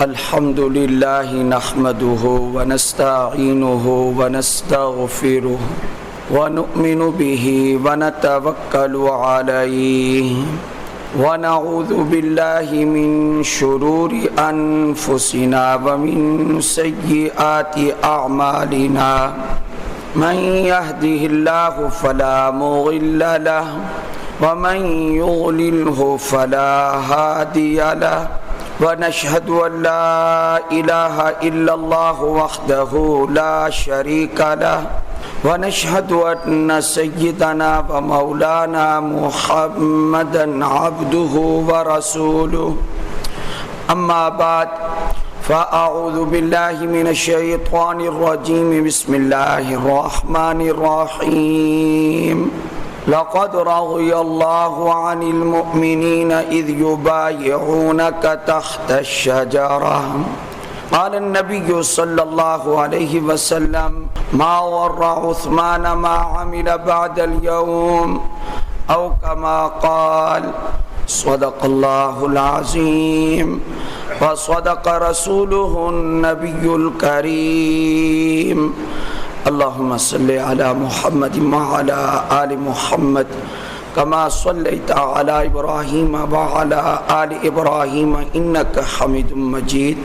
الحمد لله نحمده ونستعينه ونستغفره ونؤمن به ونتوكل عليه ونعوذ بالله من شرور أنفسنا ومن سيئات أعمالنا من يهده الله فلا مضل له ومن يضلله فلا هادي له ونشهد أن لا إله إلا الله وحده لا شريك له ونشهد أن سيدنا ومولانا محمدا عبده ورسوله أما بعد فأعوذ بالله من الشيطان الرجيم بسم الله الرحمن الرحيم لقد رضي الله عن المؤمنين إذ يبايعونك تحت الشجرة قال النبي صلى الله عليه وسلم ما ضر عثمان ما عمل بعد اليوم أو كما قال صدق الله العظيم وصدق رسوله النبي الكريم اللهم صل على محمد وعلى آل محمد كما صليت على إبراهيم وعلى آل إبراهيم إنك حميد مجيد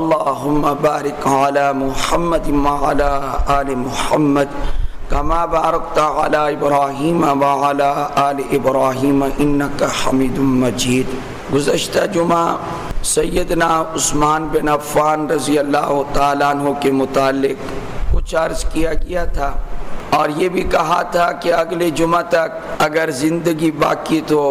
اللهم بارك على محمد وعلى آل محمد كما باركت على إبراهيم وعلى آل إبراهيم إنك حميد مجيد. گزشتہ جمعہ سیدنا عثمان بن عفان رضی اللہ تعالیٰ عنہ کے متعلق کچھ عرض کیا گیا تھا اور یہ بھی کہا تھا کہ اگلے جمعہ تک اگر زندگی باقی تو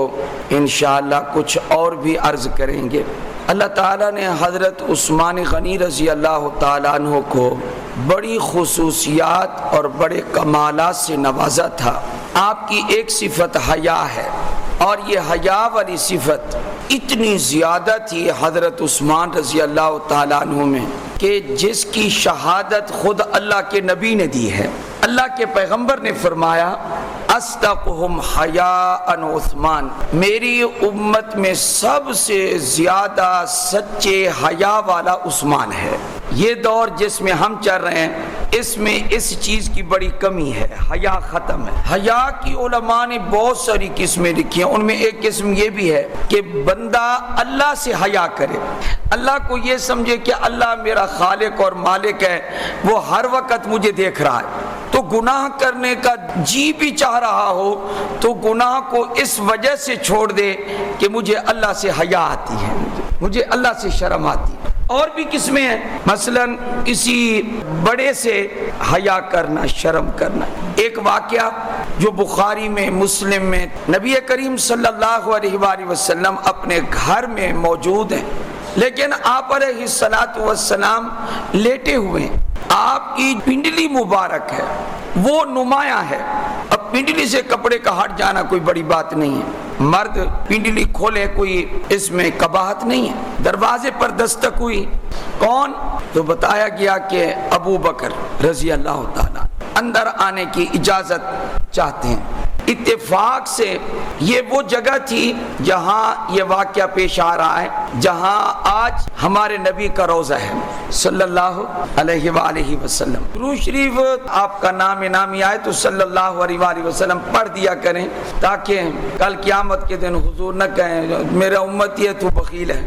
انشاءاللہ کچھ اور بھی عرض کریں گے. اللہ تعالیٰ نے حضرت عثمان غنی رضی اللہ تعالیٰ عنہ کو بڑی خصوصیات اور بڑے کمالات سے نوازا تھا. آپ کی ایک صفت حیا ہے اور یہ حیا والی صفت اتنی زیادہ تھی حضرت عثمان رضی اللہ تعالیٰ عنہ میں کہ جس کی شہادت خود اللہ کے نبی نے دی ہے. اللہ کے پیغمبر نے فرمایا اصدقہم حیاء عثمان، میری امت میں سب سے زیادہ سچے حیا والا عثمان ہے. یہ دور جس میں ہم چل رہے ہیں اس میں اس چیز کی بڑی کمی ہے، حیا ختم ہے. حیا کی علماء نے بہت ساری قسمیں لکھی ہیں، ان میں ایک قسم یہ بھی ہے کہ بندہ اللہ سے حیا کرے، اللہ کو یہ سمجھے کہ اللہ میرا خالق اور مالک ہے، وہ ہر وقت مجھے دیکھ رہا ہے، تو گناہ کرنے کا جی بھی چاہ رہا ہو تو گناہ کو اس وجہ سے چھوڑ دے کہ مجھے اللہ سے حیا آتی ہے، مجھے اللہ سے شرم آتی ہے. اور بھی قسمیں ہیں، مثلا کسی بڑے سے حیا کرنا، شرم کرنا. ایک واقعہ جو بخاری میں، مسلم میں، نبی کریم صلی اللہ علیہ وآلہ وسلم اپنے گھر میں موجود ہیں لیکن آپ علیہ السلام لیٹے ہوئے ہیں. آپ کی پنڈلی مبارک ہے، وہ نمایاں ہے. اب پنڈلی سے کپڑے کا ہٹ جانا کوئی بڑی بات نہیں ہے، مرد پنڈلی کھولے کوئی اس میں قباحت نہیں ہے. دروازے پر دستک ہوئی، کون؟ تو بتایا گیا کہ ابو بکر رضی اللہ تعالیٰ اندر آنے کی اجازت چاہتے ہیں. اتفاق سے یہ وہ جگہ تھی جہاں یہ واقعہ پیش آ رہا ہے، جہاں آج ہمارے نبی کا روضہ ہے صلی اللہ علیہ وآلہ وسلم. درود شریف آپ کا نام نامی آئے تو صلی اللہ علیہ وآلہ وسلم پڑھ دیا کریں تاکہ کل قیامت کے دن حضور نہ کہیں میرا امتی ہے تو بخیل ہے.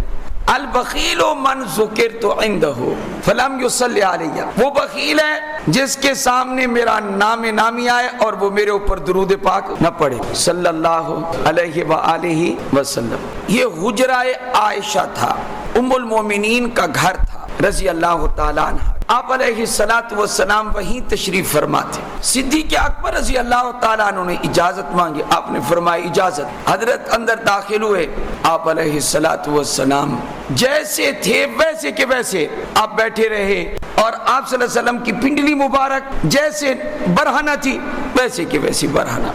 البخیل من ذکرت عنده فلم یصلی علیہ، وہ بخیل ہے جس کے سامنے میرا نام نامی آئے اور وہ میرے اوپر درود پاک نہ پڑھے صلی اللہ علیہ وآلہ وسلم. یہ حجرہ عائشہ تھا، ام المومنین کا گھر تھا رضی اللہ تعالیٰ عنہ. آپ علیہ السلام وہیں تشریف فرما تھے. صدیق اکبر رضی اللہ تعالیٰ عنہ نے اجازت مانگی، آپ نے فرمایا اجازت. حضرت اندر داخل ہوئے، آپ علیہ السلام جیسے تھے ویسے کے ویسے آپ بیٹھے رہے اور آپ صلی اللہ علیہ وسلم کی پنڈلی مبارک جیسے برہنہ تھی ویسے کے ویسی برہنہ.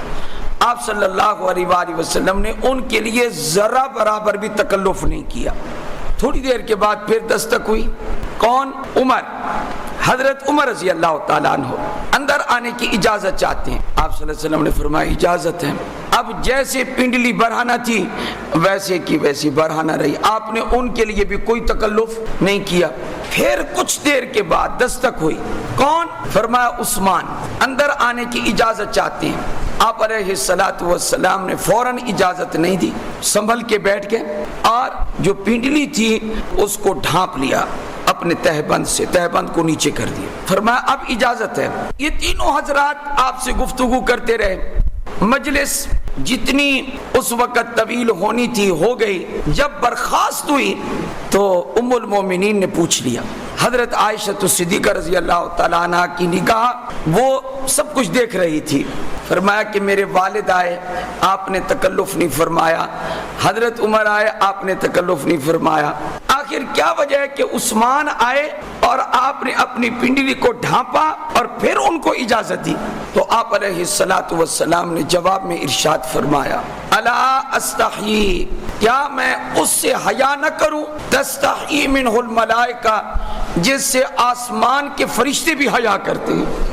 آپ صلی اللہ علیہ وآلہ وسلم نے ان کے لیے ذرا برابر بھی تکلف نہیں کیا. تھوڑی دیر کے بعد پھر دستک ہوئی، کون؟ عمر. حضرت عمر رضی اللہ تعالیٰ عنہ اندر آنے کی اجازت چاہتے ہیں. آپ صلی اللہ علیہ وسلم نے فرمایا اجازت ہے. اب جیسے پنڈلی برہنہ تھی ویسے کی ویسی برہنہ رہی، آپ نے ان کے لیے بھی کوئی تکلف نہیں کیا۔ پھر کچھ دیر کے بعد دستک ہوئی، کون؟ فرمایا عثمان، اندر آنے کی اجازت چاہتے ہیں۔ آپ علیہ الصلوۃ والسلام نے فوراً اجازت نہیں دی، سنبھل کے بیٹھ کے اور جو پنڈلی تھی اس کو ڈھانپ لیا اپنے تہبند سے، تہبند کو نیچے کر دیا۔ فرمایا اب اجازت ہے۔ یہ تینوں حضرات آپ سے گفتگو کرتے رہے، مجلس جتنی اس وقت طویل ہونی تھی ہو گئی۔ جب برخاست ہوئی تو ام المومنین نے پوچھ لیا، حضرت عائشہ صدیقہ رضی اللہ تعالیٰ عنہ کی نگاہ وہ سب کچھ دیکھ رہی تھی۔ فرمایا کہ میرے والد آئے، آپ نے تکلف نہیں فرمایا، حضرت عمر آئے، آپ نے تکلف نہیں فرمایا، آخر کیا وجہ ہے کہ عثمان آئے اور آپ نے اپنی پنڈلی کو ڈھانپا اور پھر ان کو اجازت دی؟ تو آپ علیہ الصلوۃ والسلام نے جواب میں ارشاد فرمایا، الا استحیی، کیا میں اس سے حیا نہ کروں؟ تستحیی منہ الملائکہ، جس سے آسمان کے فرشتے بھی حیا کرتے ہیں۔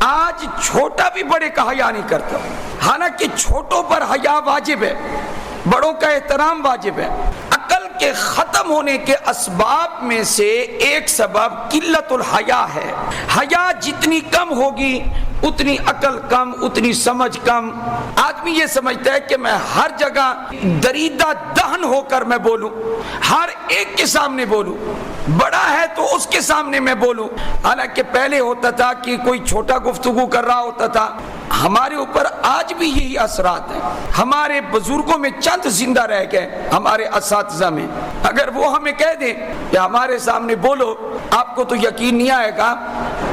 آج چھوٹا بھی بڑے کا حیا نہیں کرتا، حالانکہ چھوٹوں پر حیا واجب ہے، بڑوں کا احترام واجب ہے۔ عقل کے ختم ہونے کے اسباب میں سے ایک سبب قلت الحیا ہے۔ حیا جتنی کم ہوگی اتنی عقل کم، اتنی سمجھ کم۔ آدمی یہ سمجھتا ہے کہ میں ہر جگہ دریدہ دہن ہو کر میں بولوں، ہر ایک کے سامنے بولوں، بڑا ہے تو اس کے سامنے میں بولوں۔ حالانکہ پہلے ہوتا تھا کہ کوئی چھوٹا گفتگو کر رہا ہوتا تھا، ہمارے اوپر آج بھی یہی اثرات ہیں۔ ہمارے بزرگوں میں چند زندہ رہ گئے، ہمارے اساتذہ میں، اگر وہ ہمیں کہہ دیں کہ ہمارے سامنے بولو، آپ کو تو یقین نہیں آئے گا۔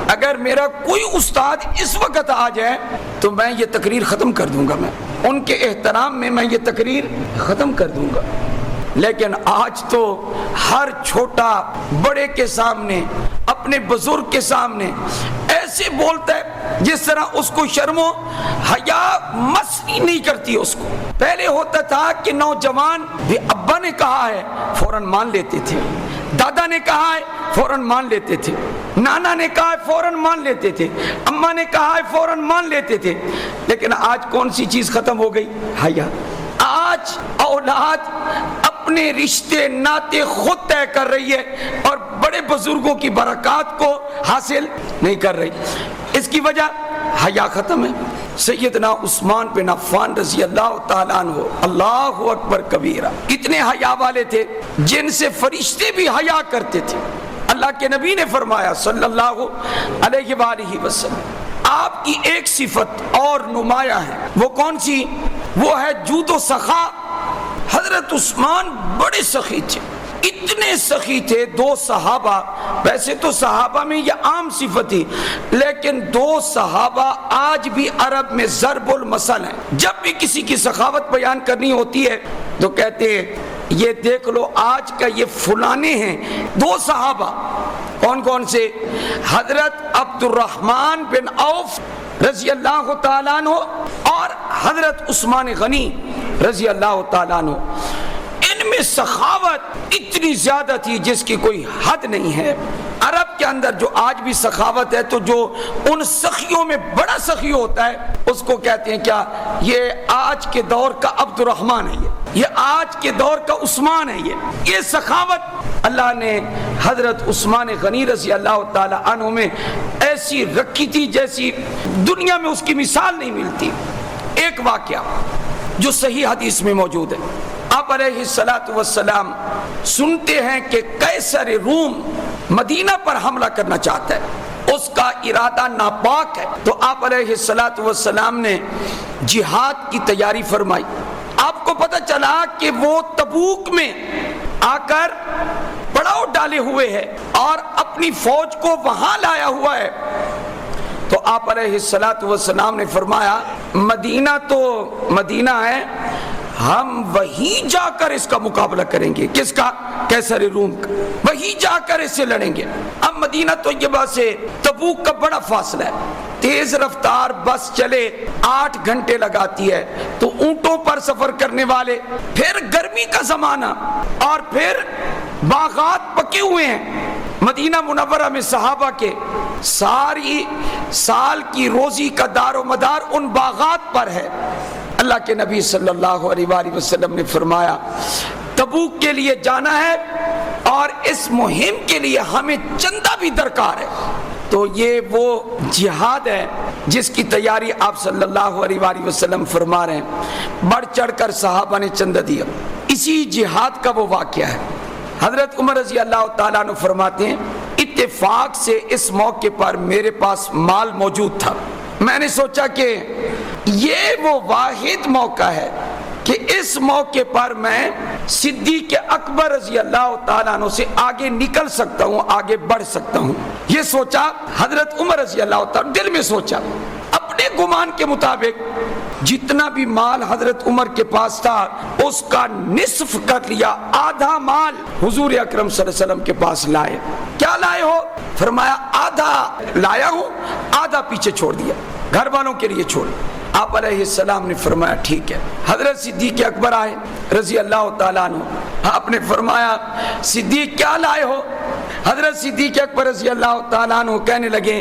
اگر میرا کوئی استاد اس وقت آ جائے تو میں یہ تقریر ختم کر دوں گا، میں ان کے احترام میں یہ تقریر ختم کر دوں گا۔ لیکن آج تو ہر چھوٹا بڑے کے سامنے، اپنے بزرگ کے سامنے ایسے بولتا ہے جس طرح اس کو شرم و حیا مستی نہیں کرتی اس کو۔ پہلے ہوتا تھا کہ نوجوان بھی ابا نے کہا ہے فوراً مان لیتے تھے، دادا نے کہا ہے فوراً مان لیتے تھے، نانا نے کہا ہے فوراً مان لیتے تھے، اماں نے کہا ہے فوراً مان لیتے تھے۔ لیکن آج کون سی چیز ختم ہو گئی؟ حیا۔ آج اولاد اپنے رشتے ناطے خود طے کر رہی ہے اور بڑے بزرگوں کی برکات کو حاصل نہیں کر رہی۔ اس کی وجہ حیا ختم ہے۔ سیدنا عثمان بن عفان رضی اللہ تعالیٰ عنہ، اللہ اکبر کبیرہ، اتنے حیا والے تھے جن سے فرشتے بھی حیا کرتے تھے۔ اللہ کے نبی نے فرمایا صلی اللہ علیہ وآلہ وسلم، آپ کی ایک صفت اور نمایاں ہے، وہ کون سی؟ وہ ہے جود و سخا۔ حضرت عثمان بڑے سخی تھے، اتنے سخی تھے، دو صحابہ، ویسے تو صحابہ میں یہ عام صفت تھی، لیکن دو صحابہ آج بھی عرب میں ضرب المثل ہیں۔ جب بھی کسی کی سخاوت بیان کرنی ہوتی ہے تو کہتے ہیں یہ دیکھ لو آج کا یہ فلانے ہیں۔ دو صحابہ کون کون سے؟ حضرت عبد الرحمن بن عوف رضی اللہ تعالیٰ عنہ اور حضرت عثمان غنی رضی اللہ تعالیٰ عنہ۔ ان میں سخاوت اتنی زیادہ تھی جس کی کوئی حد نہیں ہے۔ عرب کے اندر جو آج بھی سخاوت ہے تو جو ان سخیوں میں بڑا سخی ہوتا ہے اس کو کہتے ہیں کیا؟ یہ آج کے دور کا عبد الرحمن ہے، یہ آج کے دور کا عثمان ہے۔ یہ سخاوت اللہ نے حضرت عثمان غنی رضی اللہ تعالی عنہ میں ایسی رکھی تھی جیسی دنیا میں اس کی مثال نہیں ملتی۔ ایک واقعہ جو صحیح حدیث میں موجود ہے، آپ علیہ الصلوۃ والسلام سنتے ہیں کہ قیصر روم مدینہ پر حملہ کرنا چاہتا ہے، اس کا ارادہ ناپاک ہے، تو آپ علیہ الصلوۃ والسلام نے جہاد کی تیاری فرمائی۔ آپ کو پتہ چلا کہ وہ تبوک میں آ کر پڑاؤ ڈالے ہوئے ہے اور اپنی فوج کو وہاں لایا ہوا ہے، تو آپ علیہ الصلوۃ والسلام نے فرمایا مدینہ تو مدینہ ہے، ہم وہیں جا کر اس کا مقابلہ کریں گے۔ کس کا؟ قیصر روم کا، وہیں جا کر اس سے لڑیں گے۔ اب مدینہ طیبہ سے تبوک کا بڑا فاصلہ ہے، تیز رفتار بس چلے 8 گھنٹے لگاتی ہے، تو اونٹوں پر سفر کرنے والے، پھر گرمی کا زمانہ اور پھر باغات پکے ہوئے ہیں۔ مدینہ منورہ میں صحابہ کے ساری سال کی روزی کا دار و مدار ان باغات پر ہے۔ اللہ کے نبی صلی اللہ علیہ وآلہ وسلم نے فرمایا تبوک کے لیے جانا ہے اور اس مہم کے لیے ہمیں چندہ بھی درکار ہے. تو یہ وہ جہاد ہے جس کی تیاری آپ صلی اللہ علیہ وآلہ وسلم فرما رہے ہیں. بڑھ چڑھ کر صحابہ نے چندہ دیا. اسی جہاد کا وہ واقعہ ہے. حضرت عمر رضی اللہ تعالیٰ عنہ فرماتے ہیں اتفاق سے اس موقع پر میرے پاس مال موجود تھا. میں نے سوچا کہ یہ وہ واحد موقع ہے کہ اس موقع پر میں صدیق اکبر رضی اللہ تعالیٰ عنہ سے آگے نکل سکتا ہوں, آگے بڑھ سکتا ہوں. یہ سوچا حضرت عمر رضی اللہ تعالیٰ دل میں سوچا. اپنے گمان کے مطابق جتنا بھی مال حضرت عمر کے پاس تھا اس کا نصف کر لیا, آدھا مال حضور اکرم صلی اللہ علیہ وسلم کے پاس لائے. کیا لائے ہو؟ فرمایا آدھا لایا ہوں, آدھا پیچھے چھوڑ دیا, گھر والوں کے لیے چھوڑ. آپ علیہ السلام نے فرمایا ٹھیک ہے. حضرت صدیق اکبر آئے رضی اللہ تعالیٰ عنہ. آپ نے فرمایا صدیق کیا لائے ہو؟ حضرت صدیق اکبر رضی اللہ تعالیٰ عنہ کہنے لگے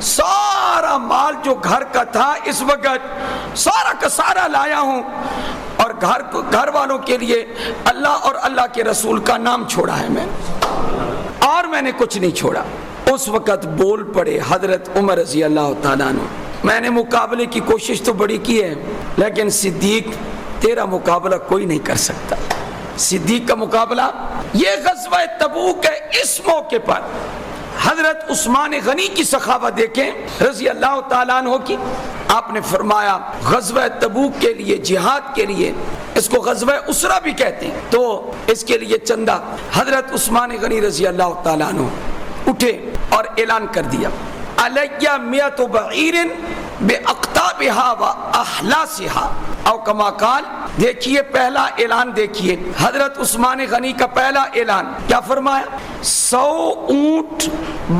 سارا مال جو گھر کا تھا اس وقت سارا کا سارا لایا ہوں اور گھر والوں کے لیے اللہ اور اللہ کے رسول کا نام چھوڑا ہے میں, اور میں نے کچھ نہیں چھوڑا. اس وقت بول پڑے حضرت عمر رضی اللہ تعالیٰ عنہ میں نے مقابلے کی کوشش تو بڑی کی ہے لیکن صدیق تیرا مقابلہ کوئی نہیں کر سکتا. صدیق کا مقابلہ یہ غزوہ تبوک ہے. اس موقع پر حضرت عثمان غنی کی سخاوت دیکھیں رضی اللہ تعالیٰ عنہ کی. آپ نے فرمایا غزوہ تبوک کے لیے, جہاد کے لیے, اس کو غزوہ اسرہ بھی کہتے ہیں, تو اس کے لیے چندہ. حضرت عثمان غنی رضی اللہ تعالیٰ عنہ اٹھے اور اعلان کر دیا علیہ میت بعیر باقطابها واحلاسها او کما قال. دیکھیے پہلا اعلان دیکھیے حضرت عثمان غنی کا پہلا اعلان کیا فرمایا 100 اونٹ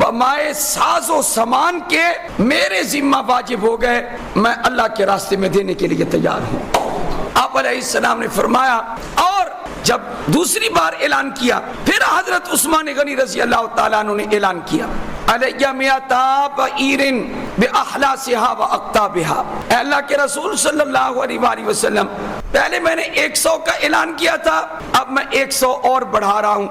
بمائے ساز و سامان کے میرے ذمہ واجب ہو گئے, میں اللہ کے راستے میں دینے کے لیے تیار ہوں. آپ علیہ السلام نے فرمایا, اور جب دوسری بار اعلان کیا پھر حضرت عثمان غنی رضی اللہ تعالیٰ عنہ نے اعلان کیا علیہ میتا بعیر باحلاسها واقطابها. اے اللہ کے رسول صلی اللہ علیہ وآلہ وسلم پہلے میں نے 100 کا اعلان کیا تھا, اب میں 100 اور بڑھا رہا ہوں,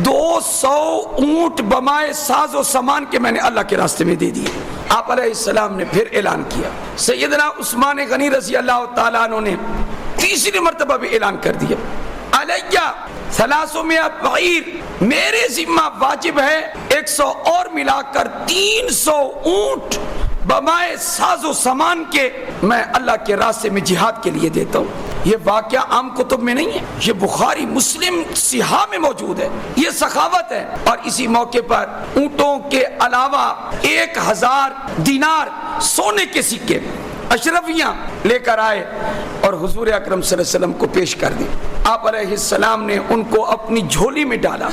200 اونٹ بمائے ساز و سامان کے میں نے اللہ کے راستے میں دے دیے. آپ علیہ السلام نے پھر اعلان کیا. سیدنا عثمان غنی رضی اللہ تعالیٰ عنہ نے تیسری مرتبہ بھی اعلان کر دیا علیہ 300 بعیر, میرے ذمہ واجب ہے 100 اور ملا کر 300 اونٹ بمائے ساز و سامان کے میں اللہ کے راستے میں جہاد کے لیے دیتا ہوں. یہ واقعہ عام کتب میں نہیں ہے, یہ بخاری مسلم صحاح میں موجود ہے. یہ سخاوت ہے. اور اسی موقع پر اونٹوں کے علاوہ 1000 دینار سونے کے سکے اشرفیاں لے کر آئے اور حضور اکرم صلی اللہ علیہ وسلم کو پیش کر دی. آپ علیہ السلام نے ان کو اپنی جھولی میں ڈالا,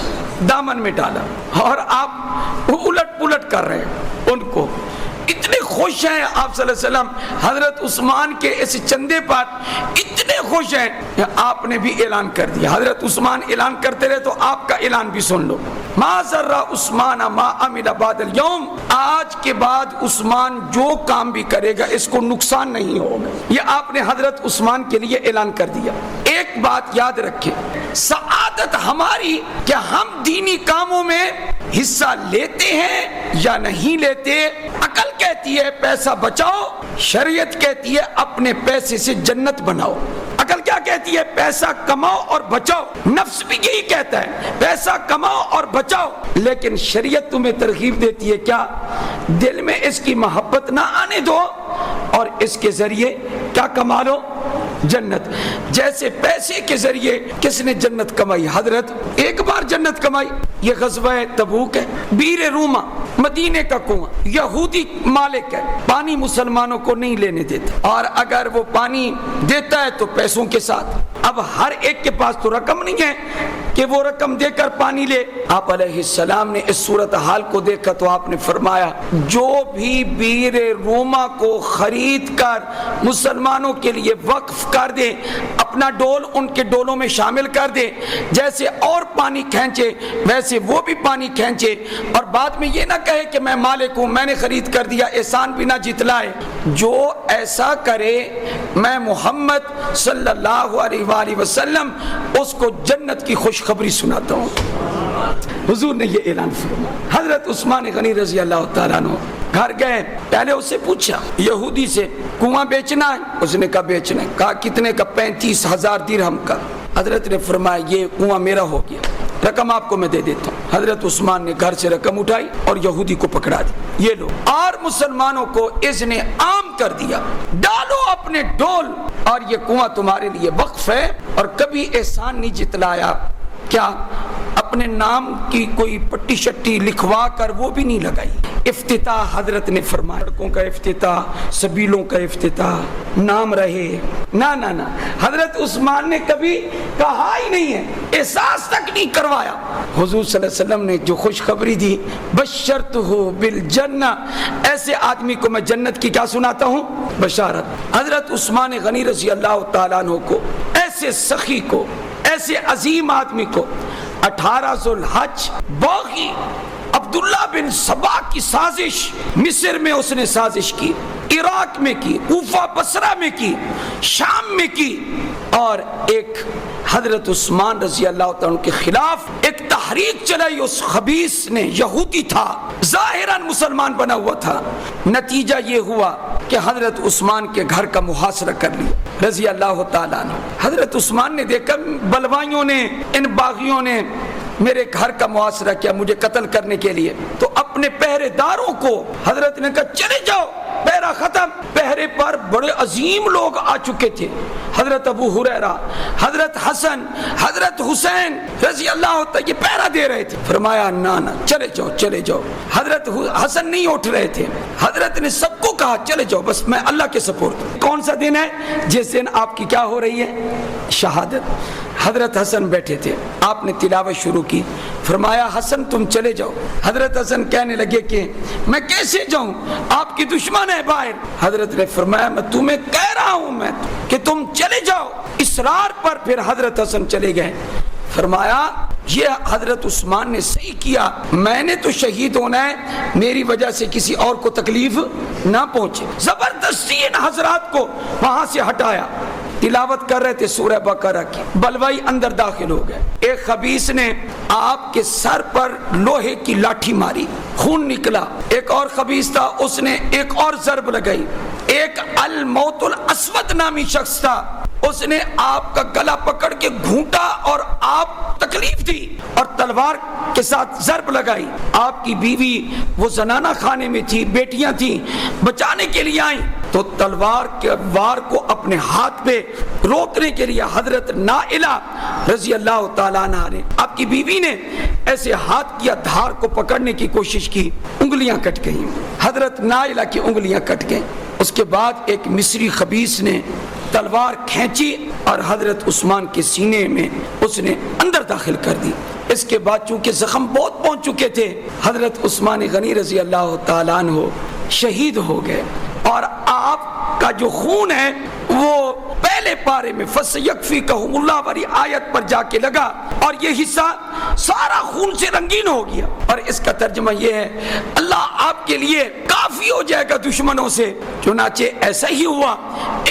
دامن میں ڈالا, اور آپ الٹ پلٹ کر رہے ہیں ان کو. اتنے خوش ہیں آپ صلی اللہ علیہ وسلم حضرت عثمان کے اس چندے پر, اتنے خوش ہیں کہ آپ نے بھی اعلان کر دیا. حضرت عثمان اعلان کرتے رہے تو آپ کا اعلان بھی سن لو. ما ذر عثمان ما عمل بعد اليوم, آج کے بعد عثمان جو کام بھی کرے گا اس کو نقصان نہیں ہوگا. یہ آپ نے حضرت عثمان کے لیے اعلان کر دیا. ایک بات یاد رکھیں, سعادت ہماری کہ ہم دینی کاموں میں حصہ لیتے ہیں یا نہیں لیتے. عقل کہتی ہے پیسہ بچاؤ, شریعت کہتی ہے اپنے پیسے سے جنت بناؤ. عقل کیا کہتی ہے؟ پیسہ کماؤ اور بچاؤ. نفس بھی یہی کہتا ہے پیسہ کماؤ اور بچاؤ. لیکن شریعت تمہیں ترغیب دیتی ہے کیا؟ دل میں اس کی محبت نہ آنے دو اور اس کے ذریعے کیا کما لو؟ جنت. جیسے پیسے کے ذریعے کس نے جنت کمائی؟ حضرت ایک بار جنت کمائی. یہ غزوہ تبوک ہے. بیر روما, مدینے کا کنواں, یہودی مالک ہے, پانی مسلمانوں کو نہیں لینے دیتا, اور اگر وہ پانی دیتا ہے تو پیسوں کے ساتھ. اب ہر ایک کے پاس تو رقم نہیں ہے کہ وہ رقم دے کر پانی لے. آپ علیہ السلام نے اس صورتحال کو دیکھا تو آپ نے فرمایا جو بھی بیر روما کو خرید کر مسلمانوں کے لیے وقف کر دے اپنا ڈول ان کے ڈولوں میں شامل کر دے، جیسے اور پانی کھینچے ویسے وہ بھی پانی کھینچے، اور بعد میں یہ نہ کہے کہ میں مالک ہوں، میں نے خرید کر دیا، احسان بھی نہ جتلائے۔ جو ایسا کرے میں محمد صلی اللہ علیہ وآلہ وسلم اس کو جنت کی خوشخبری سناتا ہوں۔ حضور نے یہ اعلان فرمایا۔ حضرت عثمان غنی رضی اللہ تعالیٰ عنہ گھر گئے، پہلے اس سے پوچھا یہودی سے کنواں بیچنا ہے؟ اس نے کہا بیچنا ہے۔ کہا کتنے کا؟ 35,000 درہم کا۔ حضرت نے فرمایا یہ کنواں میرا ہو گیا، رقم آپ کو میں دے دیتا ہوں۔ حضرت عثمان نے گھر سے رقم اٹھائی اور یہودی کو پکڑا دی، یہ لو، اور مسلمانوں کو اس نے عام کر دیا، ڈالو اپنے ڈول اور یہ کنواں تمہارے لیے وقف ہے، اور کبھی احسان نہیں جتلایا۔ کیا اپنے نام کی کوئی پٹی شٹی لکھوا کر وہ بھی نہیں لگائی۔ افتتاح حضرت نے فرمایا، سڑکوں کا افتتاح، سبیلوں کا افتتاح، نام رہے، نہ نہ نہ، حضرت عثمان نے کبھی کہا ہی نہیں ہے، احساس تک نہیں کروایا۔ حضور صلی اللہ علیہ وسلم نے جو خوشخبری دی، بشرتہ بالجنہ، ایسے آدمی کو میں جنت کی کیا سناتا ہوں؟ بشارت۔ حضرت عثمان غنی رضی اللہ تعالیٰ عنہ کو، ایسے سخی کو، ایسے عظیم آدمی کو 18 ذوالحج باغی عبداللہ بن سبا کی سازش، مصر میں اس نے سازش کی، عراق میں کی، کوفہ بصرہ میں کی، شام میں کی، اور ایک حضرت عثمان رضی اللہ تعالیٰ کے خلاف ایک تحریک چلائی۔ اس خبیث نے، یہودی تھا، ظاہراً مسلمان بنا ہوا تھا، نتیجہ یہ ہوا کہ حضرت عثمان کے گھر کا محاصرہ کر لیا رضی اللہ تعالیٰ عنہ۔ حضرت عثمان نے دیکھا بلوائیوں نے، ان باغیوں نے میرے گھر کا محاصرہ کیا مجھے قتل کرنے کے لیے، تو اپنے پہرے داروں کو حضرت نے کہا چلے جاؤ، پہرا ختم۔ پہرے پر بڑے عظیم لوگ آ چکے تھے، حضرت ابو ہریرہ، حضرت حسن، حضرت حسین رضی اللہ تعالیٰ، یہ پہرا دے رہے تھے۔ فرمایا نہ نہ، چلے جاؤ چلے جاؤ۔ حضرت حسن نہیں اٹھ رہے تھے، حضرت نے سب کو کہا چلے جاؤ، بس میں اللہ کے سپورٹ۔ کون سا دن ہے؟ جس دن آپ کی کیا ہو رہی ہے؟ شہادت۔ حضرت حسن بیٹھے تھے، آپ نے تلاوت شروع کی، فرمایا حسن تم چلے جاؤ۔ حضرت حسن کہنے لگے کہ میں کیسے جاؤں، آپ کی دشمن ہے باہر۔ حضرت نے فرمایا میں تمہیں کہہ رہا ہوں میں کہ تم چلے جاؤ، اصرار پر پھر حضرت حسن چلے گئے۔ فرمایا یہ حضرت عثمان نے صحیح کیا، میں نے تو شہید ہونا ہے، میری وجہ سے کسی اور کو تکلیف نہ پہنچے۔ زبردستی ان حضرات کو وہاں سے ہٹایا۔ تلاوت کر رہے تھے سورہ بقرہ کی، بلوائی اندر داخل ہو گئے۔ ایک خبیث نے آپ کے سر پر لوہے کی لاٹھی ماری، خون نکلا۔ ایک اور خبیث تھا، اس نے ایک اور ضرب لگائی۔ ایک الموت الاسود نامی شخص تھا، اس نے آپ کا گلا پکڑ کے گھونٹا اور آپ تکلیف دی اور تلوار کے ساتھ ضرب لگائی۔ آپ کی بیوی وہ زنانہ خانے میں تھی، بیٹیاں تھیں، بچانے کے لیے آئیں تو تلوار کے وار کو اپنے ہاتھ پہ روکنے کے لیے حضرت نائلہ رضی اللہ تعالیٰ عنہ نے، آپ کی بیوی نے ایسے ہاتھ کیا، دھار کو پکڑنے کی کوشش کی، انگلیاں کٹ گئیں، حضرت نائلہ کی انگلیاں کٹ گئیں۔ اس کے بعد ایک مصری خبیث نے تلوار کھینچی اور حضرت عثمان کے سینے میں اس نے اندر داخل کر دی۔ اس کے بعد چونکہ زخم بہت پہنچ چکے تھے، حضرت عثمان غنی رضی اللہ تعالیٰ عنہ شہید ہو گئے، اور آپ کا جو خون ہے وہ پہلے پارے میں فَسَيَكْفِيكَهُمُ اللَّهُ والی آیت پر جا کے لگا، اور یہ حصہ سارا خون سے رنگین ہو گیا، اور اس کا ترجمہ یہ ہے اللہ آپ کے لیے کافی ہو جائے گا دشمنوں سے۔ چنانچہ ایسا ہی ہوا،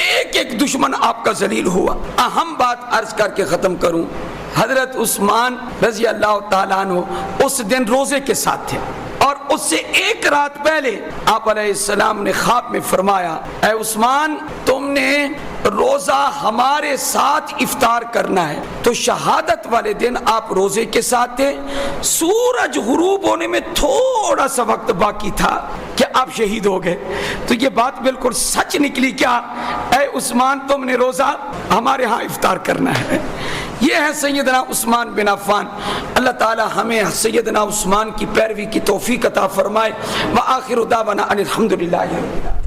ایک ایک دشمن آپ کا ذلیل ہوا۔ اہم بات عرض کر کے ختم کروں، حضرت عثمان رضی اللہ تعالیٰ عنہ اس دن روزے کے ساتھ تھے، اور اس سے ایک رات پہلے آپ علیہ السلام نے خواب میں فرمایا اے عثمان تم نے روزہ ہمارے ساتھ افطار کرنا ہے۔ تو شہادت والے دن آپ روزے کے ساتھ تھے، سورج غروب ہونے میں تھوڑا سا وقت باقی تھا کہ آپ شہید ہو گئے۔ تو یہ بات بالکل سچ نکلی کیا، اے عثمان تم نے روزہ ہمارے ہاں افطار کرنا ہے۔ یہ ہے سیدنا عثمان بن عفان۔ اللہ تعالی ہمیں سیدنا عثمان کی پیروی کی توفیق عطا فرمائے۔ وآخر دعوانا ان الحمدللہ رب العالمین۔